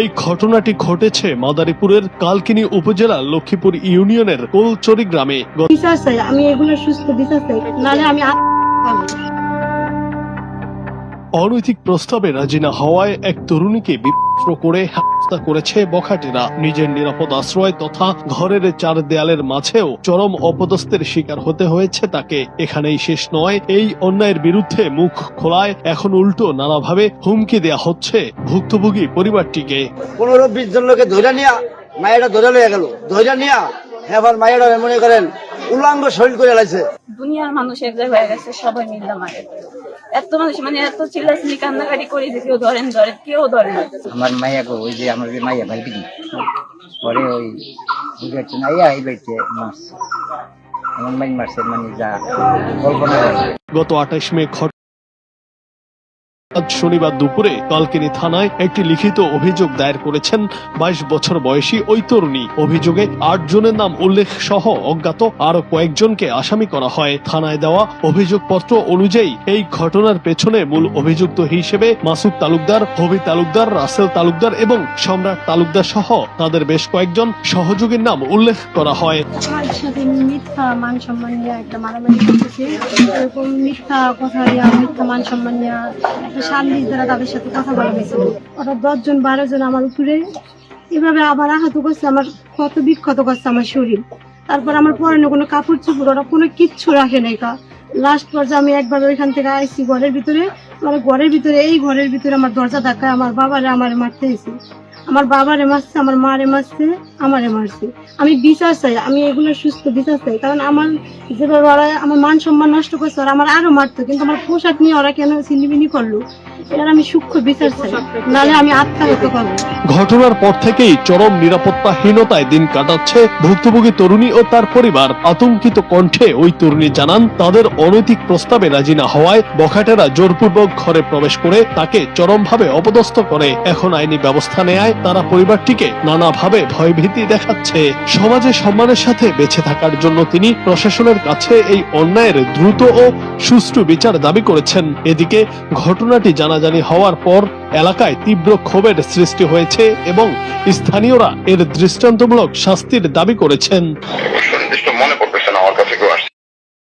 এই ঘটনাটি ঘটেছে মাদারীপুরের কালকিনি উপজেলার লক্ষ্মীপুর ইউনিয়নের কোলচরি গ্রামে। বিচার চাই, আমি এগুলো সুস্থ বিচার চাই, নাহলে আমি অনৈতিক প্রস্তাবে রাজি না হওয়ায় এক তরুণীকে বিপ্র করে হত্যা করেছে বখাটেরা। নিজের নিরাপদ আশ্রয় তথা ঘরের চার দেয়ালের মাঝেও চরম অপদস্থের শিকার হতে হয়েছে তাকে। এখানেই শেষ নয়, এই অন্যায়ের বিরুদ্ধে মুখ খোলায় এখন উল্টো নানাভাবে হুমকি দেয়া হচ্ছে ভুক্তভোগী পরিবারটিকে। 15-20 জন লোকে ধৈর্য নিয়া মায়েরা ধরে লইয়া গেল, ধৈর্য নিয়া এবার মায়েরা মনে করেন উলাঙ্গ শরীর করে লাইছে। দুনিয়ার মানুষ এক জায়গায় হয়ে গেছে, সবাই মিলে মারে। এত মানুষ মানে এত চিল্লাচিল্লি কান্নাকাটি করে যে কেউ ধরেন কেউ ধরে না। আমার মাইয়া গো, ওই যে আমার মাইয়া ভাই দিদি পরে ওই বুঝাচ্ছে না এই বাড়িতে মারছে, আমার মাই মারছে, মানে যা কল্পনা করে। গত 28 মে আজ শনিবার দুপুরে কালকিনি থানায় একটি লিখিত অভিযোগ দায়ের করেছেন 22 বছর বয়সী ওই তরুণী। অভিযোগে 8 জনের নাম উল্লেখ সহ অজ্ঞাত আরো কয়েকজনকে আসামি করা হয়। থানায় দেওয়া অভিযোগপত্র অনুযায়ী এই ঘটনার পেছনে মূল অভিযুক্ত হিসেবে মাসুদ তালুকদার, হবি তালুকদার, রাসেল তালুকদার এবং সম্রাট তালুকদার সহ তাদের বেশ কয়েকজন সহযোগীর নাম উল্লেখ করা হয়। আমার সাথে মিথ্যা মান সম্মান নিয়ে একটা মারামারি করতেছে, এরকম মিথ্যা কথা নিয়ে, মিথ্যা মান সম্মান নিয়ে একটা শান্তির দ্বারা তাদের সাথে কথা বলা হয়েছিল। ওরা 10 জন 12 জন আমার উপরে এভাবে আবার আহত করছে, আমার কত বিক্ষত করছে আমার শরীর। তারপর আমার পরনে কোনো কাপড় চোপড় ওরা কোনো কিচ্ছু রাখে নাই। লাস্ট পর্যায়ে আমি একবার ওইখান থেকে আইসি ঘরের ভিতরে, মানে এই ঘরের ভিতরে আমার দরজা ধাক্কায় আমার বাবারে আমারে মারতে হয়েছে, আমার বাবারে মারছে, আমার মারে মারছে, আমারে মারছে। আমি বিচার চাই, আমি এগুলো সুস্থ বিচার চাই, কারণ আমার যেভাবে ওরা আমার মান সম্মান নষ্ট করছে, ওরা আমার আরো মারতো, কিন্তু আমার পোশাক নিয়ে ওরা কেন ছিনিমিনি করলো, এর আমি সূক্ষ্ম বিচার চাই, নাহলে আমি আত্মহত্যা করবো। ঘটনার পর থেকেই চরম নিরাপত্তাহীনতায় দিন কাটাচ্ছে ভুক্তভোগী তরুণী ও তার পরিবার। আতঙ্কিত কণ্ঠে ওই তরুণী জানান, তাদের অনৈতিক প্রস্তাবে রাজি না হওয়ায় বখাটেরা জোরপূর্বক ঘরে প্রবেশ করে তাকে চরমভাবে অপদস্থ করে। এখন আইনি ব্যবস্থা নেয় তারা পরিবারটিকে নানাভাবে ভয়ভীতি দেখাচ্ছে। সমাজে সম্মানের সাথে বেঁচে থাকার জন্য তিনি প্রশাসনের কাছে এই অন্যায়ের দ্রুত ও সুষ্ঠু বিচার দাবি করেছেন। এদিকে ঘটনাটি জানাজানি হওয়ার পর এলাকায় তীব্র ক্ষোভের সৃষ্টি হয়েছে এবং স্থানীয়রা এর দৃষ্টান্তমূলক শাস্তির দাবি করেছেন।